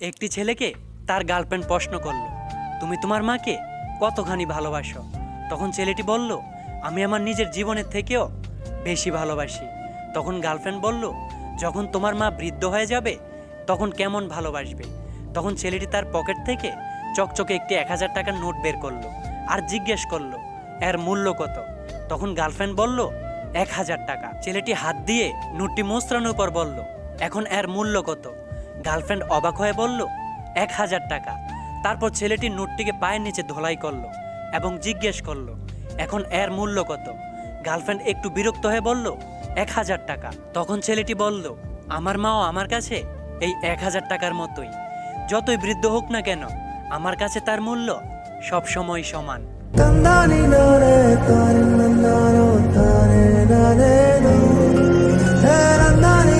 একটি ছেলেকে তার গার্লফ্রেন্ড প্রশ্ন করলো, তুমি তোমার মাকে কতখানি ভালোবাসো? তখন ছেলেটি বলল, আমি আমার নিজের জীবনের থেকেও বেশি ভালোবাসি। তখন গার্লফ্রেন্ড বলল, যখন তোমার মা বৃদ্ধ হয়ে যাবে তখন কেমন ভালোবাসবে? তখন ছেলেটি তার পকেট থেকে চকচকে একটি 1000 টাকার নোট বের করলো আর জিজ্ঞেস করলো, এর মূল্য কত? তখন গার্লফ্রেন্ড বলল, 1000 টাকা। ছেলেটি হাত দিয়ে নোটটি মোচড়ানোর পর বলল, এখন এর মূল্য কত? গার্লফ্রেন্ড অবাক হয়ে বলল, 1000 টাকা। তারপর ছেলেটি নোটটিকে পায়ের নিচে ধোলাই করলো এবং জিজ্ঞেস করলো, এখন এর মূল্য কত? গার্লফ্রেন্ড একটু বিরক্ত হয়ে বলল, 1000 টাকা। তখন ছেলেটি বলল, আমার মাও আমার কাছে এই 1000 টাকার মতোই। যতই বৃদ্ধ হোক না কেন, আমার কাছে তার মূল্য সবসময় সমান। Tandani nare tare nandano tare nare no. Tandani